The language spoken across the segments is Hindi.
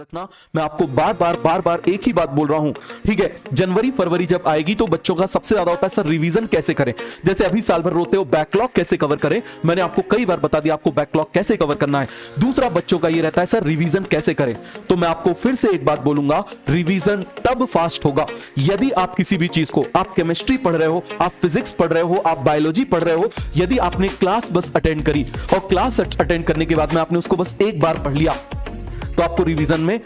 रखना, मैं आपको बार बार एक ही बात बोल रहा हूं, ठीक है। जनवरी फरवरी जब आएगी तो बच्चों का सबसे ज्यादा होता है सर रिवीजन कैसे करें। जैसे अभी साल भर रोते हो बैकलॉग कैसे कवर करें, मैंने आपको कई बार बता दिया आपको बैकलॉग कैसे कवर करना है। दूसरा बच्चों का ये रहता है सर रिवीजन कैसे करें, तो मैं आपको फिर से एक बात बोलूंगा, रिवीजन तब फास्ट होगा यदि आप किसी भी चीज को, आप केमिस्ट्री पढ़ रहे हो, आप फिजिक्स पढ़ रहे हो, आप बायोलॉजी पढ़ रहे हो, यदि आपने क्लास बस अटेंड करी और क्लास अटेंड करने के बाद में आपने उसको बस एक बार पढ़ लिया तो आपको रिवीजन में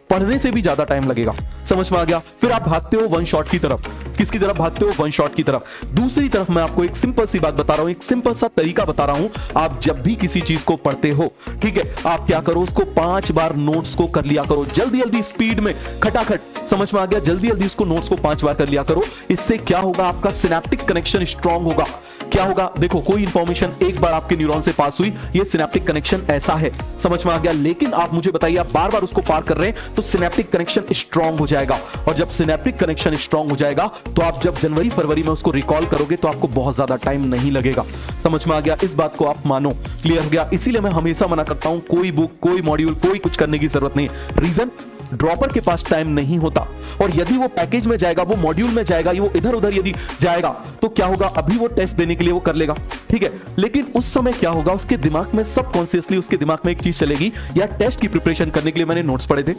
पढ़ने से भी ज्यादा टाइम लगेगा। समझ में आ गया। फिर आप भागते हो वन शॉट की तरफ। किसकी तरफ भागते हो? वन शॉट की तरफ। दूसरी तरफ मैं आपको एक सिंपल सी बात बता रहा हूं, एक सिंपल सा तरीका बता रहा हूं। आप जब भी किसी चीज को पढ़ते हो, ठीक है, आप क्या करो, उसको 5 बार नोट्स को कर लिया करो, जल्दी जल्दी स्पीड में, खटाखट। समझ में आ गया। जल्दी जल्दी उसको नोट्स को 5 बार कर लिया करो। इससे क्या होगा, आपका सिनेप्टिक कनेक्शन स्ट्रांग होगा। क्या होगा, देखो कोई इंफॉर्मेशन एक बार आपके न्यूरॉन से पास हुई, ये सिनेप्टिक कनेक्शन ऐसा है। समझ में आ गया। लेकिन आप मुझे बताइए, आप बार बार उसको पार कर रहे हैं तो सिनेप्टिक कनेक्शन स्ट्रांग हो जाएगा, और जब सिनेप्टिक कनेक्शन स्ट्रांग हो जाएगा तो आप जब जनवरी फरवरी में उसको रिकॉल करोगे तो आपको बहुत ज्यादा टाइम नहीं लगेगा। समझ में आ गया। इस बात को आप मानो। क्लियर हो गया। इसीलिए मैं हमेशा मना करता हूं, कोई बुक, कोई मॉड्यूल, कोई कुछ करने की जरूरत नहीं। रीजन, ड्रॉपर के पास टाइम नहीं होता, और यदि वो पैकेज में जाएगा, वो मॉड्यूल में जाएगा, वो इधर उधर यदि जाएगा तो क्या होगा, अभी वो टेस्ट देने के लिए वो कर लेगा, ठीक है, लेकिन उस समय क्या होगा, उसके दिमाग में सबकॉन्शियसली उसके दिमाग में एक चीज चलेगी, या टेस्ट की प्रिपरेशन करने के लिए मैंने नोट्स पढ़े थे,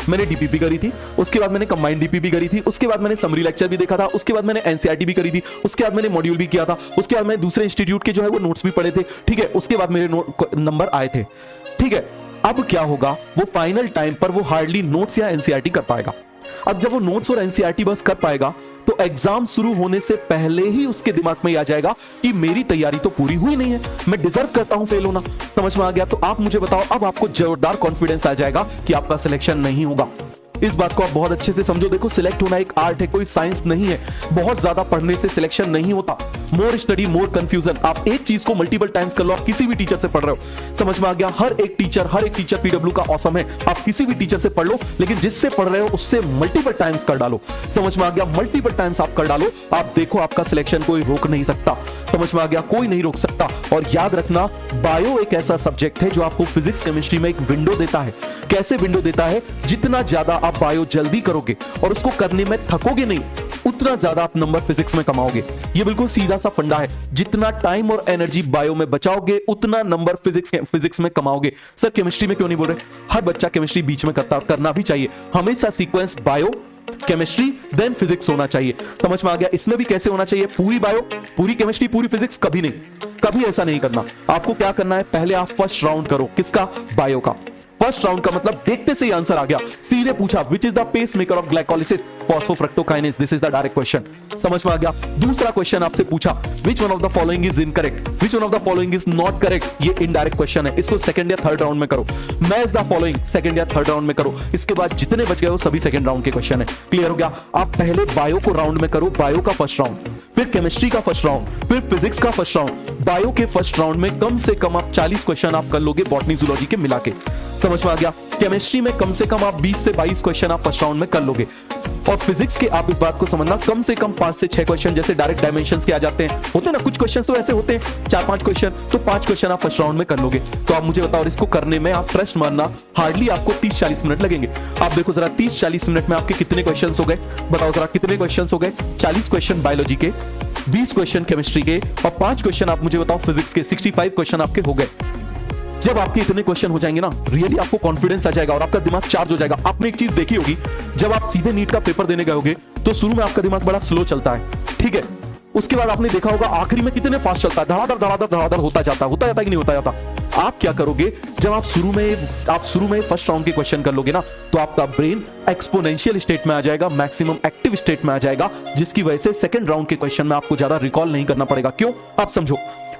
मैंने डीपीपी करी थी, उसके बाद मैंने कंबाइंड डीपीपी करी थी, उसके बाद मैंने समरी लेक्चर भी देखा था, उसके बाद मैंने एनसीईआरटी भी करी थी, उसके बाद मैंने मॉड्यूल भी किया था, उसके बाद मैंने दूसरे इंस्टीट्यूट के जो है वो नोट्स भी पढ़े थे, ठीक है, उसके बाद मेरे नंबर आए थे, ठीक है। अब क्या होगा, वो फाइनल टाइम पर वो हार्डली नोट्स या एनसीईआरटी कर पाएगा। अब जब वो नोट्स और एनसीईआरटी बस कर पाएगा तो एग्जाम शुरू होने से पहले ही उसके दिमाग में आ जाएगा कि मेरी तैयारी तो पूरी हुई नहीं है, मैं डिजर्व करता हूं फेल होना। समझ में आ गया। तो आप मुझे बताओ, अब आपको जोरदार कॉन्फिडेंस आ जाएगा कि आपका सिलेक्शन नहीं होगा। इस बात को आप बहुत अच्छे से समझो। देखो, सिलेक्ट होना एक आर्ट है, कोई साइंस नहीं है। बहुत ज्यादा पढ़ने से सिलेक्शन नहीं होता। More study more confusion. आप एक चीज को मल्टीपल टाइम्स कर लो, आप किसी भी टीचर से पढ़ रहे हो। समझ में आ गया। हर एक टीचर पीडब्ल्यू का ऑसम है। आप किसी भी टीचर से पढ़ लो, लेकिन जिससे पढ़ रहे हो उससे मल्टीपल टाइम्स कर डालो। समझ में आ गया। मल्टीपल टाइम्स आप कर डालो, आप देखो आपका सिलेक्शन कोई रोक नहीं सकता। समझ में आ गया। कोई नहीं रोक सकता। और याद रखना, बायो एक ऐसा सब्जेक्ट है जो आपको फिजिक्स केमिस्ट्री में एक विंडो देता है। कैसे विंडो देता है? जितना ज्यादा आप बायो जल्दी करोगे और उसको करने में थकोगे नहीं, उतना ज्यादा आप नंबर फिजिक्स में कमाओगे। ये बिल्कुल सीधा सा फंडा है। जितना टाइम और एनर्जी बायो में बचाओगे, उतना नंबर फिजिक्स में कमाओगे। सर केमिस्ट्री में क्यों नहीं बोल रहे? हर बच्चा केमिस्ट्री बीच में करना भी चाहिए। हमेशा sequence bio, chemistry, then physics होना चाहिए। समझ में आ गया। इसमें भी कैसे होना चाहिए? पूरी बायो, पूरी केमिस्ट्री, पूरी फिजिक्स? कभी नहीं, कभी ऐसा नहीं करना। आपको क्या करना है, पहले आप फर्स्ट राउंड करो। किसका? बायो का। फर्स्ट राउंड का मतलब देखते से ही आंसर आ गया। सीधे पूछा, which is the pacemaker of glycolysis? Phosphofructokinase. This is the direct question. समझ में आ गया। दूसरा क्वेश्चन आपसे पूछा, which one of the following is incorrect? Which one of the following is not correct? ये इनडायरेक्ट क्वेश्चन है। इसको सेकंड या थर्ड राउंड में करो। मैच द फॉलोइंग सेकंड या थर्ड राउंड में करो। इसके बाद जितने बच गए वो सभी सेकंड राउंड के क्वेश्चन है। क्लियर हो गया। आप पहले बायो को राउंड में करो, बायो का फर्स्ट राउंड, फिर केमिस्ट्री का फर्स्ट राउंड, फिर फिजिक्स का फर्स्ट राउंड। बायो के फर्स्ट राउंड में कम से कम आप 40 क्वेश्चन आप कर लोगे, बॉटनी जूलॉजी के मिला के। समझ में आ गया। केमिस्ट्री में कम से कम आप 20 से 22 क्वेश्चन आप फर्स्ट राउंड में कर लोगे। और फिजिक्स के आप इस बात को समझना, कम से कम 5 से 6 क्वेश्चन जैसे डायरेक्ट डायमेंशंस के आ जाते हैं, होते ना कुछ क्वेश्चन तो ऐसे होते हैं 4-5 क्वेश्चन, तो 5 क्वेश्चन आप फर्स्ट राउंड में कर लोगे। तो आप मुझे बताओ, इसको करने में आप ट्रस्ट मानना हार्डली आपको 30-40 मिनट लगेंगे। आप देखो जरा 30-40 मिनट में आपके कितने क्वेश्चन हो गए? बताओ जरा कितने क्वेश्चन हो गए? 40 क्वेश्चन बायोलॉजी के, 20 क्वेश्चन केमिस्ट्री के, और 5 क्वेश्चन आप मुझे बताओ फिजिक्स के। 65 क्वेश्चन आपके हो गए। जब आपके इतने क्वेश्चन हो जाएंगे ना, रियली आपको कॉन्फिडेंस आ जाएगा और आपका दिमाग चार्ज हो जाएगा। आपने एक चीज देखी होगी, जब आप सीधे नीट का पेपर देने गए होगे तो शुरू में आपका दिमाग बड़ा स्लो चलता है, ठीक है। उसके बाद आपने देखा होगा आखिरी में कितने फास्ट चलता है, धड़ाधड़ होता जाता है कि नहीं होता जाता। आप क्या करोगे, जब आप शुरू में फर्स्ट राउंड के क्वेश्चन कर लोगे ना, तो आपका ब्रेन एक्सपोनेंशियल स्टेट में आ जाएगा, मैक्सिमम एक्टिव स्टेट में आ जाएगा, जिसकी वजह से सेकंड राउंड के क्वेश्चन में आपको ज्यादा रिकॉल नहीं करना पड़ेगा। क्यों? आप समझो,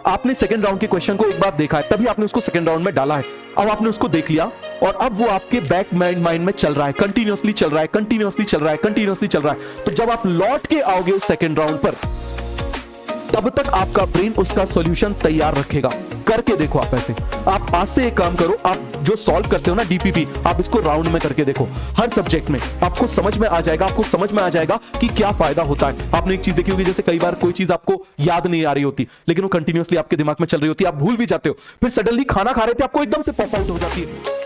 आपने सेकंड राउंड के क्वेश्चन को एक बार देखा है, तभी आपने उसको सेकंड राउंड में डाला है। अब आपने उसको देख लिया और अब वो आपके बैक माइंड में चल रहा है, कंटिन्यूअसली चल रहा है। तो जब आप लौट के आओगे उस सेकंड राउंड पर, तब तक आपका ब्रेन उसका सॉल्यूशन तैयार रखेगा। करके देखो आप ऐसे। आप आज से एक काम करो, आप जो सॉल्व करते हो ना डीपीपी, आप इसको राउंड में करके देखो। हर सब्जेक्ट में आपको समझ में आ जाएगा कि क्या फायदा होता है। आपने एक चीज देखी होगी, जैसे कई बार कोई चीज आपको याद नहीं आ रही होती, लेकिन वो कंटिन्यूअसली आपके दिमाग में चल रही होती है, आप भूल भी जाते हो, फिर सडनली खाना खा रहे थे आपको एकदम से पॉप आउट हो जाती है।